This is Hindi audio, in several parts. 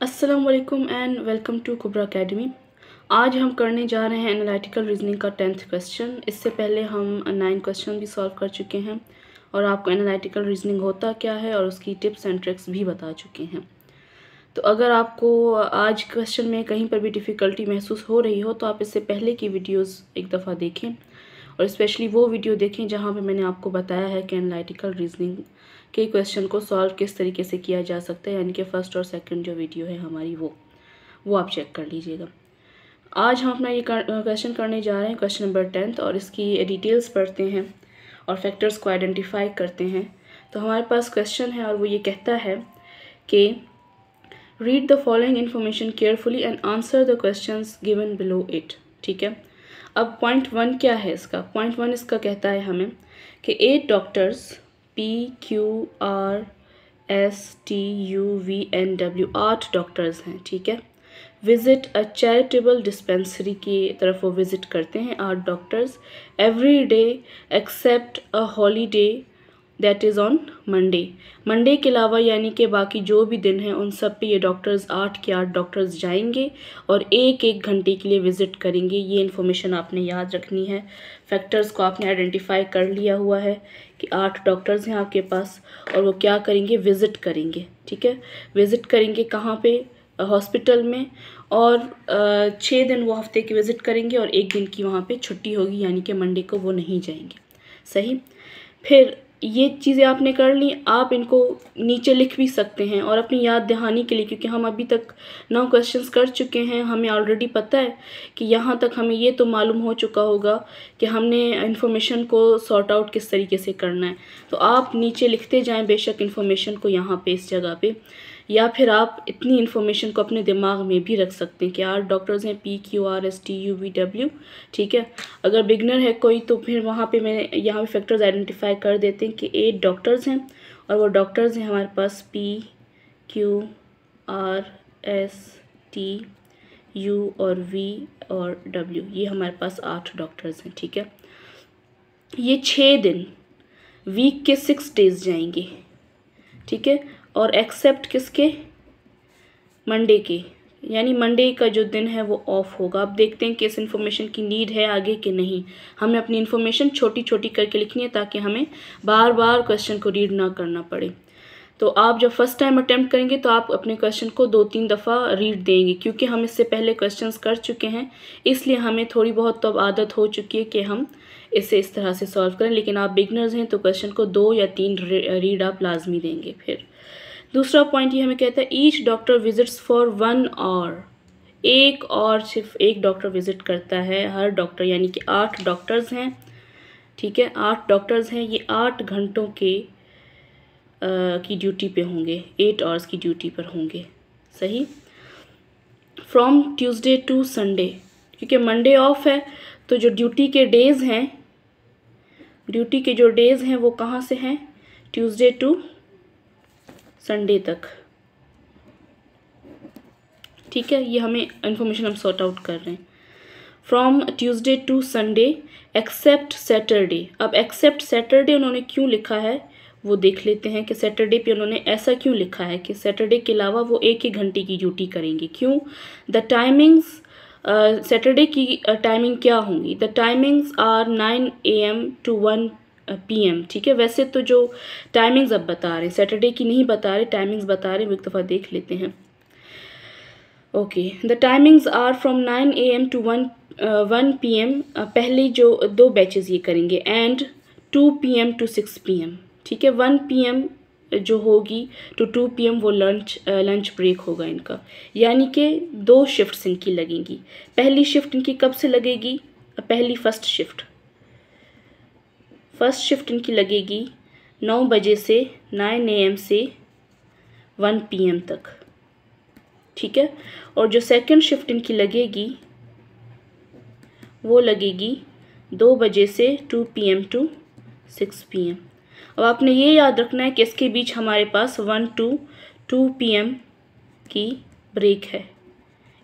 अस्सलाम वालेकुम एंड वेलकम टू कुबरा एकेडमी। आज हम करने जा रहे हैं एनालिटिकल रीजनिंग का 10th क्वेश्चन। इससे पहले हम 9 क्वेश्चन भी सॉल्व कर चुके हैं और आपको एनालिटिकल रीजनिंग होता क्या है और उसकी टिप्स एंड ट्रिक्स भी बता चुके हैं। तो अगर आपको आज क्वेश्चन में कहीं पर भी डिफ़िकल्टी महसूस हो रही हो तो आप इससे पहले की वीडियोज़ एक दफ़ा देखें और स्पेशली वो वीडियो देखें जहाँ पर मैंने आपको बताया है कि एनालिटिकल रीजनिंग के क्वेश्चन को सॉल्व किस तरीके से किया जा सकता है, यानी कि फ़र्स्ट और सेकंड जो वीडियो है हमारी वो आप चेक कर लीजिएगा। आज हम अपना ये क्वेश्चन करने जा रहे हैं, क्वेश्चन नंबर 10th, और इसकी डिटेल्स पढ़ते हैं और फैक्टर्स को आइडेंटिफाई करते हैं। तो हमारे पास क्वेश्चन है और वो ये कहता है कि read the following information carefully and answer the questions given below it. ठीक है, अब पॉइंट 1 क्या है इसका? पॉइंट 1 इसका कहता है हमें कि 8 डॉक्टर्स PQRSTUVNW 8 डॉक्टर्स हैं। ठीक है, विजिट अ चैरिटेबल डिस्पेंसरी की तरफ वो विज़िट करते हैं 8 doctors every day except a holiday that is on Monday के अलावा, यानी कि बाकी जो भी दिन हैं उन सब पे ये डॉक्टर्स 8 के 8 डॉक्टर्स जाएंगे और एक घंटे के लिए विज़िट करेंगे। ये इन्फॉर्मेशन आपने याद रखनी है। फैक्टर्स को आपने आइडेंटिफाई कर लिया हुआ है कि 8 डॉक्टर्स हैं आपके पास और वो क्या करेंगे? विज़िट करेंगे। ठीक है, विज़िट करेंगे कहाँ पे? हॉस्पिटल में, और 6 दिन वो हफ्ते की विज़िट करेंगे और 1 दिन की वहाँ पे छुट्टी होगी, यानी कि मंडे को वो नहीं जाएंगे। सही, फिर ये चीज़ें आपने कर ली। आप इनको नीचे लिख भी सकते हैं और अपनी याद दहानी के लिए, क्योंकि हम अभी तक 9 क्वेश्चंस कर चुके हैं, हमें ऑलरेडी पता है कि यहाँ तक हमें ये तो मालूम हो चुका होगा कि हमने इन्फॉर्मेशन को सॉर्ट आउट किस तरीके से करना है। तो आप नीचे लिखते जाएं बेशक इन्फॉर्मेशन को यहाँ पे इस जगह पे, या फिर आप इतनी इन्फॉर्मेशन को अपने दिमाग में भी रख सकते हैं कि 8 डॉक्टर्स हैं PQRSTUVW। ठीक है, अगर बिगनर है कोई तो फिर वहाँ पे मैं यहाँ पे फैक्टर्स आइडेंटिफाई कर देते हैं कि 8 डॉक्टर्स हैं और वो डॉक्टर्स हैं हमारे पास PQRSTU और V और W, ये हमारे पास 8 डॉक्टर्स हैं। ठीक है, ये 6 दिन वीक के 6 डेज जाएंगे। ठीक है, और एक्सेप्ट किसके? मंडे के, यानी मंडे का जो दिन है वो ऑफ होगा। अब देखते हैं कि इस इन्फॉर्मेशन की नीड है आगे कि नहीं। हमें अपनी इन्फॉर्मेशन छोटी छोटी करके लिखनी है ताकि हमें बार बार क्वेश्चन को रीड ना करना पड़े। तो आप जब फर्स्ट टाइम अटेम्प्ट करेंगे तो आप अपने क्वेश्चन को 2-3 दफ़ा रीड देंगे, क्योंकि हम इससे पहले क्वेश्चंस कर चुके हैं, इसलिए हमें थोड़ी बहुत तो अब आदत हो चुकी है कि हम इसे इस तरह से सॉल्व करें। लेकिन आप बिगनर्स हैं तो क्वेश्चन को 2 या 3 रीड आप लाजमी देंगे। फिर दूसरा पॉइंट ये हमें कहता है each doctor visits for 1 hour. सिर्फ एक डॉक्टर विजिट करता है, हर डॉक्टर, यानी कि 8 डॉक्टर्स हैं। ठीक है, 8 डॉक्टर्स हैं, ये 8 घंटों की ड्यूटी पे होंगे, 8 आवर्स की ड्यूटी पर होंगे। सही, फ्रॉम ट्यूसडे टू संडे, क्योंकि मंडे ऑफ है तो जो ड्यूटी के जो डेज़ हैं वो कहाँ से हैं? ट्यूसडे टू संडे तक। ठीक है, ये हमें इन्फॉर्मेशन हम सॉर्ट आउट कर रहे हैं। From Tuesday to Sunday except Saturday. अब एक्सेप्ट सैटरडे उन्होंने क्यों लिखा है वो देख लेते हैं कि सैटरडे पे उन्होंने ऐसा क्यों लिखा है कि सैटरडे के अलावा वो 1 घंटे की ड्यूटी करेंगे। क्यों? द टाइमिंग्स, सैटरडे की टाइमिंग क्या होंगी? The timings are 9 AM to 1 PM। ठीक है, वैसे तो जो टाइमिंग्स अब बता रहे हैं सैटरडे की नहीं बता रहे, टाइमिंग्स बता रहे हैं, वो एक दफ़ा देख लेते हैं। Okay, the timings are from 9 AM to 1 PM। पहले जो 2 बैचेस ये करेंगे, एंड 2 PM to 6 PM। ठीक है, 1 PM जो होगी टू 2 PM वो लंच ब्रेक होगा इनका, यानी कि 2 शिफ्ट्स इनकी लगेंगी। पहली शिफ्ट इनकी कब से लगेगी? फर्स्ट शिफ्ट इनकी लगेगी 9 बजे से 9 AM से 1 PM तक। ठीक है, और जो सेकंड शिफ्ट इनकी लगेगी वो लगेगी 2 बजे से 2 PM to 6 PM। अब आपने ये याद रखना है कि इसके बीच हमारे पास 1 to 2 PM की ब्रेक है,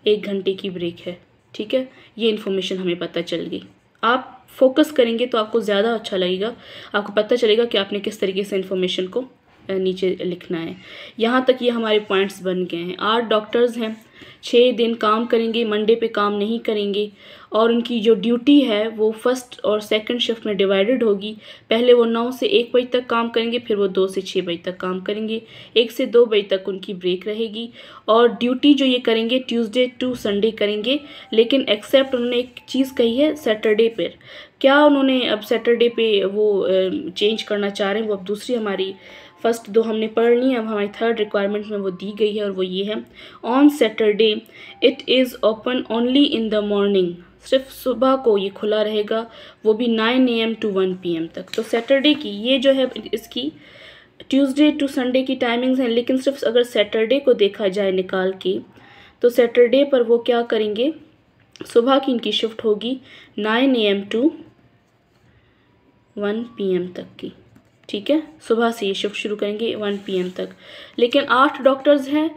1 घंटे की ब्रेक है। ठीक है, ये इन्फॉर्मेशन हमें पता चल गई। आप फोकस करेंगे तो आपको ज़्यादा अच्छा लगेगा, आपको पता चलेगा कि आपने किस तरीके से इन्फॉर्मेशन को नीचे लिखना है। यहाँ तक ये हमारे पॉइंट्स बन गए हैं। 8 डॉक्टर्स हैं, 6 दिन काम करेंगे, मंडे पे काम नहीं करेंगे और उनकी जो ड्यूटी है वो फर्स्ट और सेकंड शिफ्ट में डिवाइडेड होगी। पहले वो 9 से 1 बजे तक काम करेंगे, फिर वो 2 से 6 बजे तक काम करेंगे, 1 से 2 बजे तक उनकी ब्रेक रहेगी और ड्यूटी जो ये करेंगे ट्यूसडे टू संडे करेंगे। लेकिन एक्सेप्ट उन्होंने एक चीज़ कही है सैटरडे पर। क्या उन्होंने अब सैटरडे पे वो चेंज करना चाह रहे हैं, वो अब दूसरी हमारी फर्स्ट 2 हमने पढ़ ली, अब हमारी थर्ड रिक्वायरमेंट में वो दी गई है और वो ये है on Saturday it is open only in the morning. सिर्फ सुबह को ये खुला रहेगा, वो भी 9 AM to 1 PM तक। तो सैटरडे की ये जो है इसकी ट्यूसडे टू संडे की टाइमिंग्स हैं, लेकिन सिर्फ अगर सैटरडे को देखा जाए निकाल के तो सैटरडे पर वो क्या करेंगे, सुबह की इनकी शिफ्ट होगी 9 AM to 1 PM तक की, ठीक है। सुबह से ये शिफ्ट शुरू करेंगे 1 PM तक। लेकिन 8 डॉक्टर्स हैं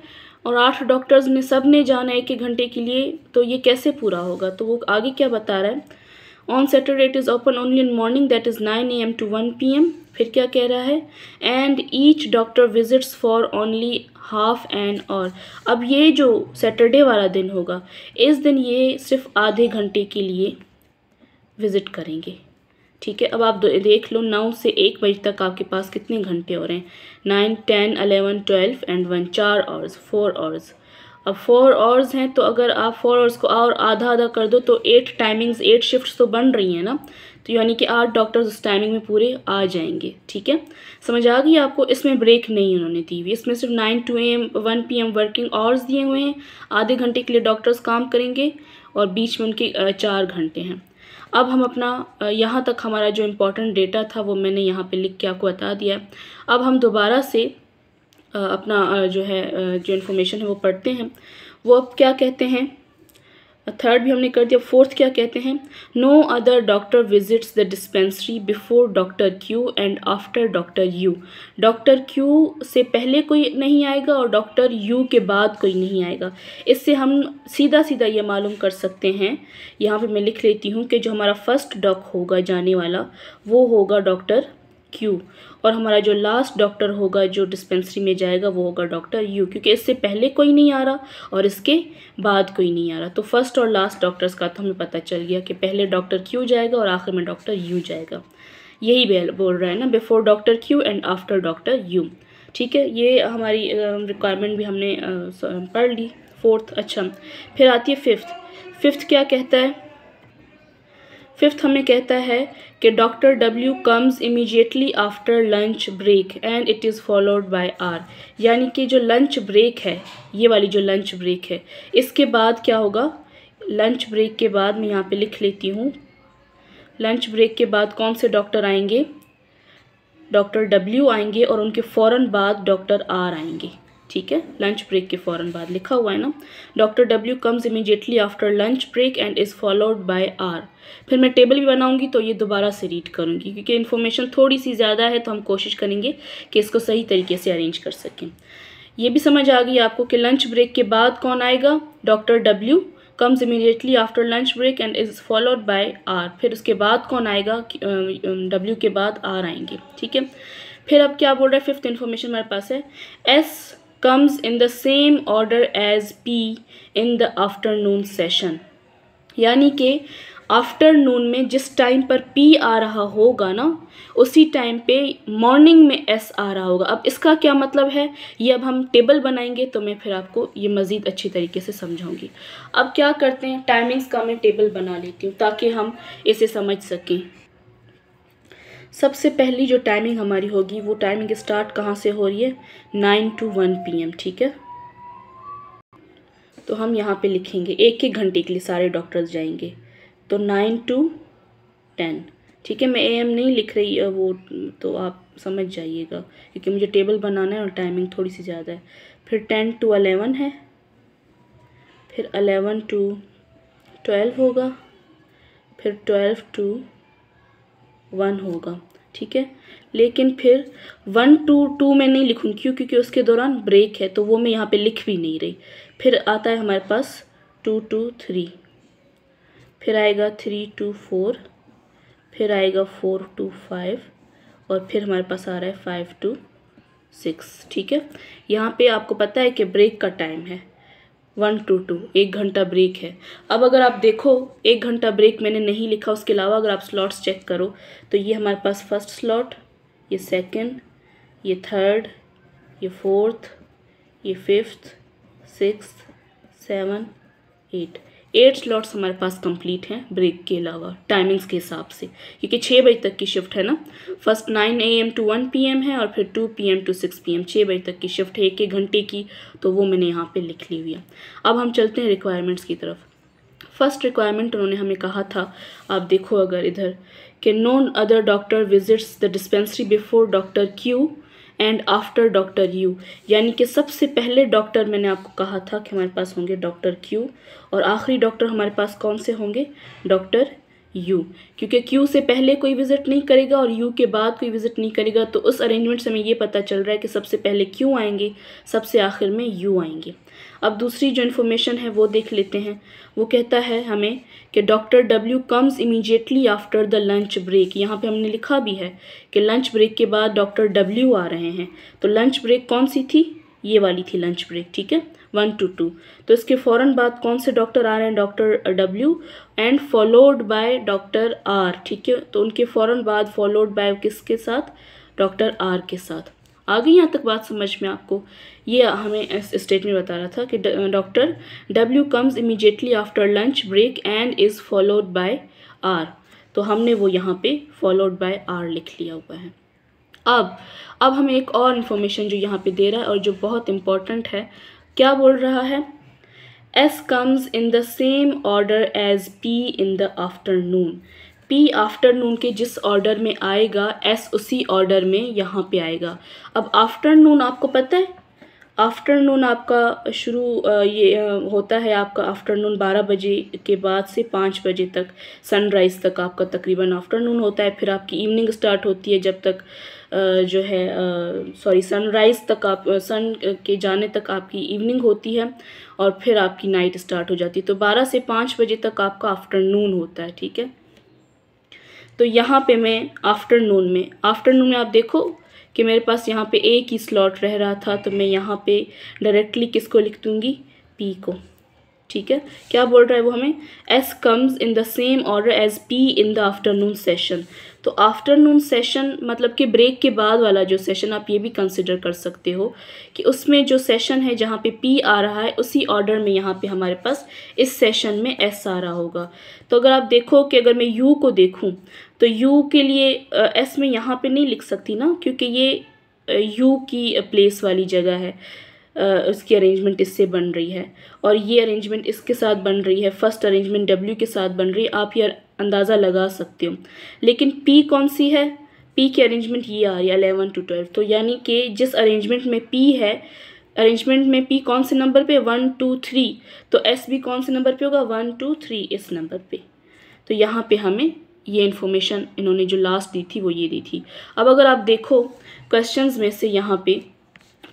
और 8 डॉक्टर्स ने सब ने जाना 1-1 घंटे के लिए, तो ये कैसे पूरा होगा। तो वो आगे क्या बता रहा है, on Saturday it is open only in morning that is 9 AM to 1 PM। फिर क्या कह रहा है, and each doctor visits for only half an hour. अब ये जो सैटरडे वाला दिन होगा, इस दिन ये सिर्फ आधे घंटे के लिए विज़िट करेंगे, ठीक है। अब आप देख लो 9 से 1 बजे तक आपके पास कितने घंटे हो रहे हैं, 9, 10, 11, 12 एंड 1, 4 आवर्स, 4 आवर्स। अब 4 आवर्स हैं तो अगर आप 4 आवर्स को और आधा आधा कर दो तो 8 टाइमिंग्स, 8 शिफ्ट्स तो बन रही हैं ना, तो यानी कि 8 डॉक्टर्स उस टाइमिंग में पूरे आ जाएंगे, ठीक है। समझ आ गई आपको। इसमें ब्रेक नहीं उन्होंने दी हुई, इसमें सिर्फ 9 to 1 PM वर्किंग आवर्स दिए हुए हैं। आधे घंटे के लिए डॉक्टर्स काम करेंगे और बीच में उनके 4 घंटे हैं। अब हम अपना यहाँ तक हमारा जो इम्पोर्टेंट डेटा था वो मैंने यहाँ पे लिख के आपको बता दिया। अब हम दोबारा से अपना जो है जो इन्फॉर्मेशन है वो पढ़ते हैं। वो अब क्या कहते हैं, थर्ड भी हमने कर दिया, फोर्थ क्या कहते हैं, no other doctor visits the dispensary before doctor Q and after doctor U. Doctor Q से पहले कोई नहीं आएगा और डॉक्टर यू के बाद कोई नहीं आएगा। इससे हम सीधा सीधा ये मालूम कर सकते हैं, यहाँ पे मैं लिख लेती हूँ कि जो हमारा फर्स्ट डॉक होगा जाने वाला वो होगा डॉक्टर क्यू और हमारा जो लास्ट डॉक्टर होगा जो डिस्पेंसरी में जाएगा वो होगा डॉक्टर यू, क्योंकि इससे पहले कोई नहीं आ रहा और इसके बाद कोई नहीं आ रहा। तो फर्स्ट और लास्ट डॉक्टर्स का तो हमें पता चल गया कि पहले डॉक्टर क्यू जाएगा और आखिर में डॉक्टर यू जाएगा। यही बोल रहा है ना, before doctor Q and after doctor you, ठीक है। ये हमारी रिक्वायरमेंट भी हमने पढ़ ली, फोर्थ। अच्छा, फिर आती है फिफ्थ। फिफ्थ क्या कहता है, फिफ्थ हमें कहता है कि doctor W comes immediately after lunch break and it is followed by R. यानी कि जो लंच ब्रेक है, ये वाली जो लंच ब्रेक है, इसके बाद क्या होगा, लंच ब्रेक के बाद मैं यहाँ पे लिख लेती हूँ, लंच ब्रेक के बाद कौन से डॉक्टर आएंगे, डॉक्टर डब्ल्यू आएंगे और उनके फ़ौरन बाद डॉक्टर आर आएंगे, ठीक है। लंच ब्रेक के फ़ौरन बाद लिखा हुआ है ना, doctor W comes immediately after lunch break and is followed by R. फिर मैं टेबल भी बनाऊंगी तो ये दोबारा से रीड करूंगी, क्योंकि इन्फॉर्मेशन थोड़ी सी ज़्यादा है तो हम कोशिश करेंगे कि इसको सही तरीके से अरेंज कर सकें। ये भी समझ आ गई आपको कि लंच ब्रेक के बाद कौन आएगा, doctor W comes immediately after lunch break and is followed by R. फिर उसके बाद कौन आएगा, डब्ल्यू के बाद आर आएंगे, ठीक है। फिर अब क्या बोल रहा है, फिफ्थ इन्फॉर्मेशन हमारे पास है, S comes in the same order as P in the afternoon session। यानी कि आफ्टरनून में जिस टाइम पर P आ रहा होगा ना, उसी टाइम पे मॉर्निंग में S आ रहा होगा। अब इसका क्या मतलब है, ये अब हम टेबल बनाएंगे तो मैं फिर आपको ये मज़ीद अच्छी तरीके से समझाऊंगी। अब क्या करते हैं, टाइमिंग्स का मैं टेबल बना लेती हूँ ताकि हम इसे समझ सकें। सबसे पहली जो टाइमिंग हमारी होगी वो टाइमिंग स्टार्ट कहाँ से हो रही है, 9 to 1 PM, ठीक है। तो हम यहाँ पे लिखेंगे 1-1 घंटे के लिए सारे डॉक्टर्स जाएंगे, तो 9 to 10, ठीक है। मैं AM नहीं लिख रही, वो तो आप समझ जाइएगा क्योंकि मुझे टेबल बनाना है और टाइमिंग थोड़ी सी ज़्यादा है। फिर 10 to 11 है, फिर 11 to 12 होगा, फिर 12 to 1 होगा, ठीक है। लेकिन फिर 1 to 2 मैं नहीं लिखूँगी क्योंकि उसके दौरान ब्रेक है, तो वो मैं यहाँ पे लिख भी नहीं रही। फिर आता है हमारे पास 2 to 3, फिर आएगा 3 to 4, फिर आएगा 4 to 5 और फिर हमारे पास आ रहा है 5 to 6, ठीक है। यहाँ पे आपको पता है कि ब्रेक का टाइम है 1 to 2, 1 घंटा ब्रेक है। अब अगर आप देखो 1 घंटा ब्रेक मैंने नहीं लिखा, उसके अलावा अगर आप स्लॉट्स चेक करो तो ये हमारे पास फर्स्ट स्लॉट, ये सेकंड, ये थर्ड, ये फोर्थ, ये फिफ्थ, 6, 7, 8 स्लॉट्स हमारे पास कंप्लीट हैं ब्रेक के अलावा टाइमिंग्स के हिसाब से, क्योंकि 6 बजे तक की शिफ्ट है ना। फर्स्ट 9 AM to 1 PM है और फिर 2 PM to 6 PM, 6 बजे तक की शिफ्ट है 1 घंटे की, तो वो मैंने यहाँ पे लिख ली हुई है। अब हम चलते हैं रिक्वायरमेंट्स की तरफ। फर्स्ट रिक्वायरमेंट उन्होंने हमें कहा था, आप देखो अगर इधर, कि known other doctor visits the dispensary before doctor Q and after doctor you, यानी कि सबसे पहले डॉक्टर मैंने आपको कहा था कि हमारे पास होंगे डॉक्टर क्यू और आखिरी डॉक्टर हमारे पास कौन से होंगे, डॉक्टर यू, क्योंकि क्यू से पहले कोई विज़िट नहीं करेगा और यू के बाद कोई विज़िट नहीं करेगा। तो उस अरेंजमेंट से हमें ये पता चल रहा है कि सबसे पहले क्यू आएंगे, सबसे आखिर में यू आएंगे। अब दूसरी जो इन्फॉर्मेशन है वो देख लेते हैं। वो कहता है हमें कि doctor W comes immediately after the lunch break. यहाँ पे हमने लिखा भी है कि लंच ब्रेक के बाद डॉक्टर डब्ल्यू आ रहे हैं। तो लंच ब्रेक कौन सी थी, ये वाली थी लंच ब्रेक, ठीक है, 1 to 2। तो इसके फ़ौरन बाद कौन से डॉक्टर आ रहे हैं, doctor W and followed by doctor R, ठीक है। तो उनके फ़ौरन बाद फॉलोड बाय किसके साथ, डॉक्टर आर के साथ। आ गई यहाँ तक बात समझ में आपको। ये हमें इस स्टेटमेंट बता रहा था कि doctor W comes immediately after lunch break and is followed by R, तो हमने वो यहाँ पे फॉलोड बाय आर लिख लिया हुआ है। अब हमें एक और इन्फॉर्मेशन जो यहाँ पे दे रहा है और जो बहुत इम्पॉर्टेंट है, क्या बोल रहा है, S comes in the same order as P in the afternoon. P afternoon के जिस ऑर्डर में आएगा एस उसी ऑर्डर में यहाँ पे आएगा। अब आफ्टरनून आपको पता है, आफ्टरनून आपका शुरू होता है आपका आफ्टरनून 12 बजे के बाद से 5 बजे तक, सनराइज़ तक आपका तकरीबन आफ्टरनून होता है। फिर आपकी इवनिंग स्टार्ट होती है जब तक सनराइज़ तक, आप सन के जाने तक आपकी इवनिंग होती है और फिर आपकी नाइट स्टार्ट हो जाती है। तो 12 से 5 बजे तक आपका आफ्टरनून होता है, ठीक है। तो यहाँ पे मैं आफ्टरनून में आप देखो कि मेरे पास यहाँ पे एक ही स्लॉट रह रहा था, तो मैं यहाँ पे डायरेक्टली किसको लिख दूँगी, पी को, ठीक है। क्या बोल रहा है वो हमें, S comes in the same order as P in the afternoon session. तो आफ्टरनून सेशन मतलब कि ब्रेक के बाद वाला जो सेशन, आप ये भी कंसिडर कर सकते हो कि उसमें जो सेशन है जहाँ पे पी आ रहा है उसी ऑर्डर में यहाँ पे हमारे पास इस सेशन में एस आ रहा होगा। तो अगर आप देखो कि अगर मैं यू को देखूँ तो यू के लिए एस में यहाँ पे नहीं लिख सकती ना, क्योंकि ये यू की प्लेस वाली जगह है, उसकी अरेंजमेंट इससे बन रही है और ये अरेंजमेंट इसके साथ बन रही है, फर्स्ट अरेंजमेंट डब्ल्यू के साथ बन रही है, आप ये अंदाज़ा लगा सकते हो। लेकिन पी कौन सी है, पी की अरेंजमेंट ये आ रही है 11 to 12। तो यानी कि जिस अरेंजमेंट में पी है, अरेंजमेंट में पी कौन से नंबर पे, 1 2 3, तो एस भी कौन से नंबर पे होगा, 1 2 3 इस नंबर पे। तो यहाँ पे हमें ये इन्फॉर्मेशन इन्होंने जो लास्ट दी थी वो ये दी थी। अब अगर आप देखो क्वेश्चंस में से यहाँ पे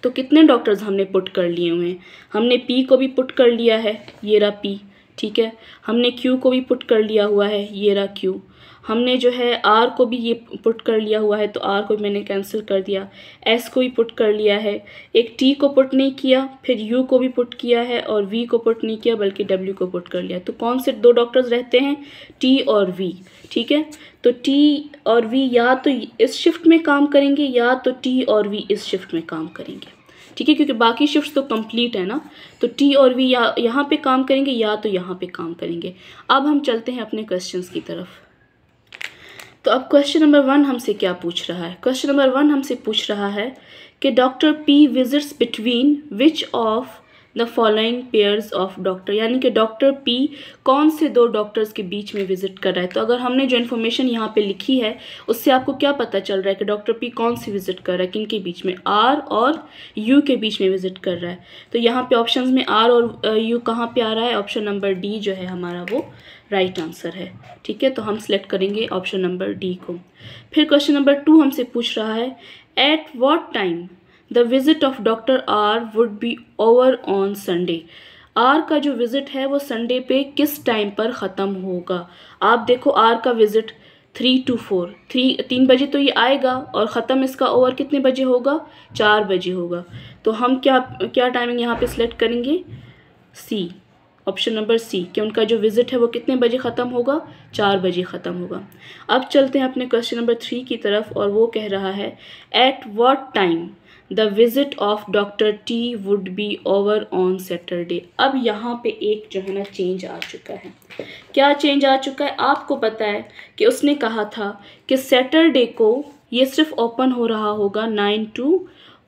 तो कितने डॉक्टर्स हमने पुट कर लिए हुए हैं, हमने पी को भी पुट कर लिया है, ये रहा पी, ठीक है। हमने क्यू को भी पुट कर लिया हुआ है, ये रहा क्यू। हमने जो है आर को भी ये पुट कर लिया हुआ है, तो आर को मैंने कैंसिल कर दिया। एस को भी पुट कर लिया है, एक टी को पुट नहीं किया, फिर यू को भी पुट किया है और वी को पुट नहीं किया बल्कि डब्ल्यू को पुट कर लिया। तो कौन से दो डॉक्टर्स रहते हैं, टी और वी, ठीक है। तो टी और वी या तो इस शिफ्ट में काम करेंगे या तो टी और वी इस शिफ्ट में काम करेंगे, ठीक है, क्योंकि बाकी शिफ्ट्स तो कंप्लीट है ना। तो टी और वी या यहाँ पे काम करेंगे या तो यहाँ पे काम करेंगे। अब हम चलते हैं अपने क्वेश्चंस की तरफ। तो अब क्वेश्चन नंबर 1 हमसे क्या पूछ रहा है, क्वेश्चन नंबर 1 हमसे पूछ रहा है कि doctor P visits between which of the following pairs of doctor, यानी कि डॉक्टर पी कौन से दो डॉक्टर्स के बीच में विजिट कर रहा है। तो अगर हमने जो इन्फॉर्मेशन यहाँ पे लिखी है उससे आपको क्या पता चल रहा है कि डॉक्टर पी कौन सी विजिट कर रहा है, किन के बीच में, आर और यू के बीच में विजिट कर रहा है। तो यहाँ पे ऑप्शंस में आर और यू कहाँ पे आ रहा है, ऑप्शन नंबर डी जो है हमारा वो राइट आंसर है, ठीक है। तो हम सिलेक्ट करेंगे ऑप्शन नंबर डी को। फिर क्वेश्चन नंबर 2 हमसे पूछ रहा है at what time the visit of doctor R would be over on Sunday. R का जो विजिट है वो संडे पे किस टाइम पर ख़त्म होगा। आप देखो आर का विजिट 3 to 4, 3 बजे तो ये आएगा और ख़त्म इसका ओवर कितने बजे होगा, 4 बजे होगा। तो हम क्या क्या टाइमिंग यहाँ पे सिलेक्ट करेंगे, सी, ऑप्शन नंबर सी, कि उनका जो विज़िट है वो कितने बजे ख़त्म होगा, 4 बजे ख़त्म होगा। अब चलते हैं अपने क्वेश्चन नंबर 3 की तरफ, और वो कह रहा है at what time the visit of doctor T would be over on Saturday. अब यहाँ पे एक जो है ना चेंज आ चुका है। क्या चेंज आ चुका है, आपको पता है कि उसने कहा था कि सैटरडे को ये सिर्फ ओपन हो रहा होगा 9 to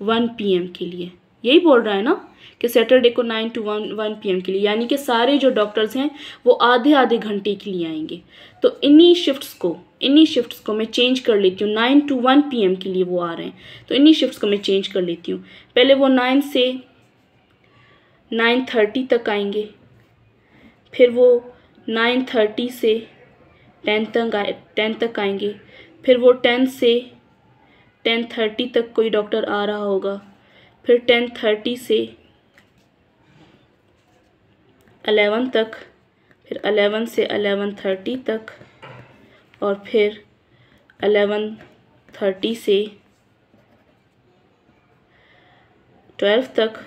1 PM के लिए, यही बोल रहा है ना कि सैटरडे को 9 to 1 PM के लिए, यानी कि सारे जो डॉक्टर्स हैं वो आधे आधे घंटे के लिए आएंगे। तो इन्हीं शिफ्ट्स को मैं चेंज कर लेती हूँ, 9 to 1 PM के लिए वो आ रहे हैं, तो इन्हीं शिफ्ट्स को मैं चेंज कर लेती हूँ। पहले वो 9 से 9:30 तक आएंगे, फिर वो 9:30 से 10 तक आएंगे, फिर वो 10 से 10:30 तक कोई डॉक्टर आ रहा होगा, फिर 10:30 से 11 तक, फिर 11 से 11:30 तक, और फिर 11:30 से 12 तक,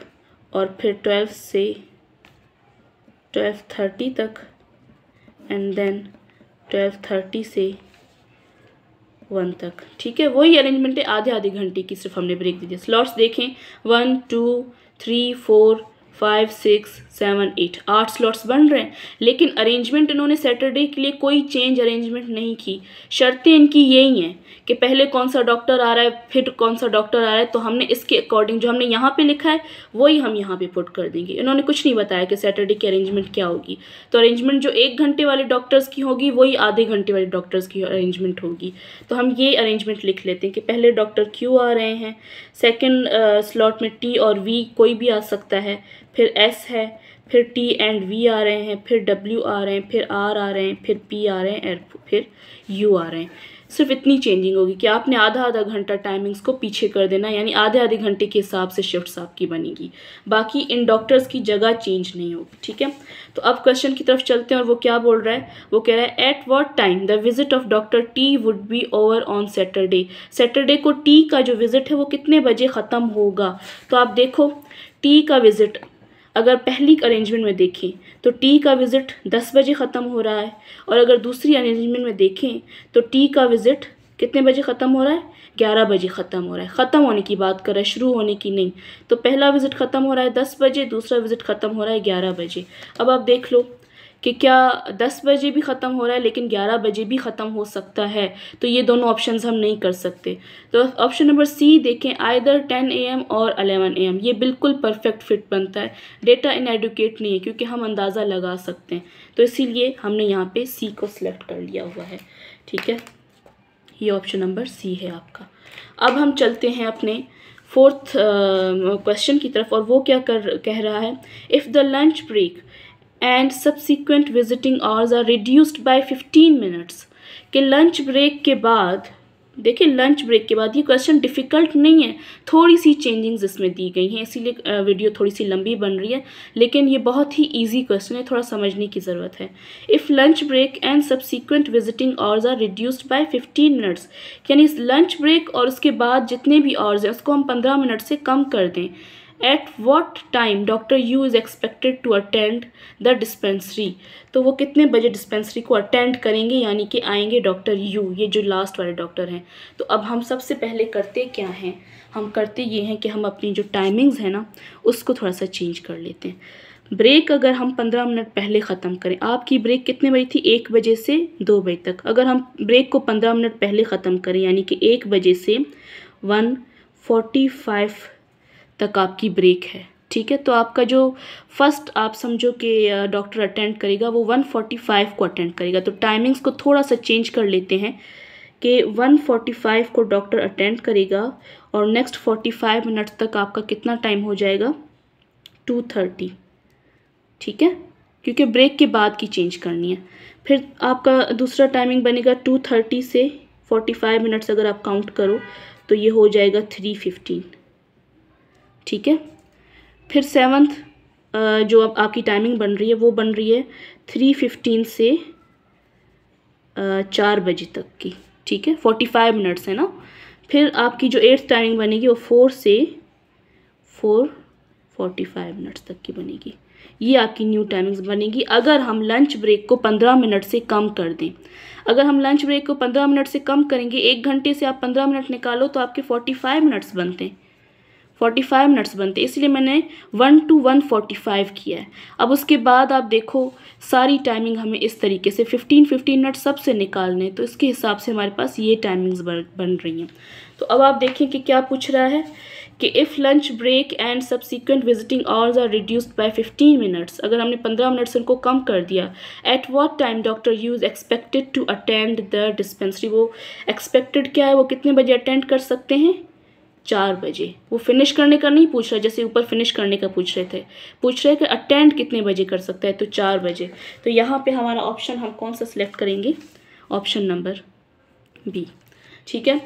और फिर 12 से 12:30 तक, एंड देन 12:30 से 1 तक। ठीक है, वही अरेंजमेंट है, आधे आधे घंटे की सिर्फ हमने ब्रेक दी थी। स्लॉट्स देखें 1 2 3 4 5 6 7 8 स्लॉट्स बन रहे हैं, लेकिन अरेंजमेंट इन्होंने सैटरडे के लिए कोई चेंज अरेंजमेंट नहीं की। शर्तें इनकी यही हैं कि पहले कौन सा डॉक्टर आ रहा है, फिर कौन सा डॉक्टर आ रहा है, तो हमने इसके अकॉर्डिंग जो हमने यहाँ पे लिखा है वही हम यहाँ पे पुट कर देंगे। इन्होंने कुछ नहीं बताया कि सैटरडे की अरेंजमेंट क्या होगी। तो अरेंजमेंट जो 1 घंटे वाले डॉक्टर्स की होगी वही आधे घंटे वाले डॉक्टर्स की अरेंजमेंट होगी। तो हम ये अरेंजमेंट लिख लेते हैं कि पहले डॉक्टर क्यू आ रहे हैं, सेकेंड स्लॉट में टी और वी कोई भी आ सकता है, फिर एस है, फिर टी एंड वी आ रहे हैं, फिर डब्ल्यू आ रहे हैं, फिर आर आ रहे हैं, फिर पी आ रहे हैं, फिर यू आ रहे हैं। सिर्फ इतनी चेंजिंग होगी कि आपने आधा आधा घंटा टाइमिंग्स को पीछे कर देना, यानी आधे आधे घंटे के हिसाब से शिफ्ट्स आपकी बनेगी। बाकी इन डॉक्टर्स की जगह चेंज नहीं होगी। ठीक है, तो अब क्वेश्चन की तरफ चलते हैं, और वो क्या बोल रहा है, वो कह रहा है at what time the visit of doctor T would be over on Saturday. Saturday को टी का जो विजिट है वो कितने बजे ख़त्म होगा। तो आप देखो टी का विजिट अगर पहली अरेंजमेंट में देखें तो टी का विज़िट 10 बजे ख़त्म हो रहा है, और अगर दूसरी अरेंजमेंट में देखें तो टी का विज़िट कितने बजे ख़त्म हो रहा है, 11 बजे ख़त्म हो रहा है। ख़त्म होने की बात कर रहा है, शुरू होने की नहीं। तो पहला विज़िट ख़त्म हो रहा है 10 बजे, दूसरा विज़िट ख़त्म हो रहा है 11 बजे। अब आप देख लो कि क्या 10 बजे भी ख़त्म हो रहा है लेकिन 11 बजे भी ख़त्म हो सकता है, तो ये दोनों ऑप्शंस हम नहीं कर सकते। तो ऑप्शन नंबर सी देखें, आइदर 10 AM और 11 AM, ये बिल्कुल परफेक्ट फिट बनता है। डेटा इनएडुकेट नहीं है क्योंकि हम अंदाज़ा लगा सकते हैं, तो इसीलिए हमने यहाँ पे सी को सिलेक्ट कर लिया हुआ है। ठीक है, ये ऑप्शन नंबर सी है आपका। अब हम चलते हैं अपने 4th क्वेश्चन की तरफ, और वो क्या कह रहा है, if the lunch break and subsequent visiting hours are reduced by 15 minutes। कि लंच ब्रेक के बाद, देखिए लंच ब्रेक के बाद, ये क्वेश्चन डिफ़िकल्ट नहीं है, थोड़ी सी चेंजिंग्स इसमें दी गई हैं, इसीलिए वीडियो थोड़ी सी लंबी बन रही है, लेकिन ये बहुत ही इजी क्वेश्चन है, थोड़ा समझने की ज़रूरत है। If lunch break and subsequent visiting hours are reduced by 15 minutes, यानी लंच ब्रेक और उसके बाद जितने भी आवर्स हैं उसको हम 15 मिनट से कम कर दें। At what time doctor you is expected to attend the dispensary, तो वो कितने बजे डिस्पेंसरी को अटेंड करेंगे, यानी कि आएंगे डॉक्टर यू, ये जो लास्ट वाले डॉक्टर हैं। तो अब हम सबसे पहले करते क्या हैं, हम करते ये हैं कि हम अपनी जो टाइमिंग्स हैं ना उसको थोड़ा सा चेंज कर लेते हैं। ब्रेक अगर हम 15 मिनट पहले ख़त्म करें, आपकी ब्रेक कितने बजे थी, 1 बजे से 2 बजे तक, अगर हम ब्रेक को 15 मिनट पहले ख़त्म करें यानी कि 1 बजे से 1:45 तक आपकी ब्रेक है। ठीक है, तो आपका जो फर्स्ट आप समझो कि डॉक्टर अटेंड करेगा वो 1:45 को अटेंड करेगा। तो टाइमिंग्स को थोड़ा सा चेंज कर लेते हैं कि 1:45 को डॉक्टर अटेंड करेगा और नेक्स्ट 45 मिनट्स तक आपका कितना टाइम हो जाएगा, 2:30। ठीक है, क्योंकि ब्रेक के बाद की चेंज करनी है। फिर आपका दूसरा टाइमिंग बनेगा 2:30 से 45 मिनट्स अगर आप काउंट करो तो ये हो जाएगा 3:15। ठीक है, फिर 7th जो अब आपकी टाइमिंग बन रही है वो बन रही है 3:15 से 4 बजे तक की, ठीक है, 45 मिनट्स है ना। फिर आपकी जो 8th टाइमिंग बनेगी वो 4 से 4:45 मिनट्स तक की बनेगी। ये आपकी न्यू टाइमिंग्स बनेगी अगर हम लंच ब्रेक को 15 मिनट से कम कर दें। अगर हम लंच ब्रेक को 15 मिनट से कम करेंगे, 1 घंटे से आप 15 मिनट निकालो तो आपके 45 मिनट्स बनते हैं, 45 मिनट्स बनते हैं, इसलिए मैंने 1 to 1:45 किया है। अब उसके बाद आप देखो सारी टाइमिंग हमें इस तरीके से 15-15 मिनट सबसे निकालने, तो इसके हिसाब से हमारे पास ये टाइमिंग्स बन रही हैं। तो अब आप देखें कि क्या पूछ रहा है कि if lunch break and subsequent visiting hours are reduced by 15 minutes, अगर हमने 15 मिनट से उनको कम कर दिया, at what time doctor you is expected to attend the dispensary. वो एक्सपेक्टेड क्या है, वो कितने बजे अटेंड कर सकते हैं, 4 बजे। वो फिनिश करने का नहीं पूछ रहा, जैसे ऊपर फिनिश करने का पूछ रहे थे, पूछ रहे कि अटेंड कितने बजे कर सकता है, तो 4 बजे। तो यहाँ पे हमारा ऑप्शन हम कौन सा सिलेक्ट करेंगे, ऑप्शन नंबर बी, ठीक है।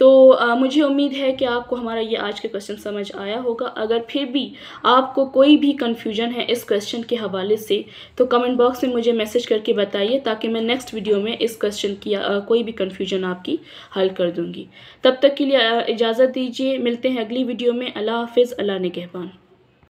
तो मुझे उम्मीद है कि आपको हमारा ये आज का क्वेश्चन समझ आया होगा। अगर फिर भी आपको कोई भी कन्फ्यूजन है इस क्वेश्चन के हवाले से तो कमेंट बॉक्स में मुझे मैसेज करके बताइए, ताकि मैं नेक्स्ट वीडियो में इस क्वेश्चन की कोई भी कन्फ्यूजन आपकी हल कर दूँगी। तब तक के लिए इजाज़त दीजिए, मिलते हैं अगली वीडियो में। अल्लाह हाफिज़, अल्लाह निगहबान।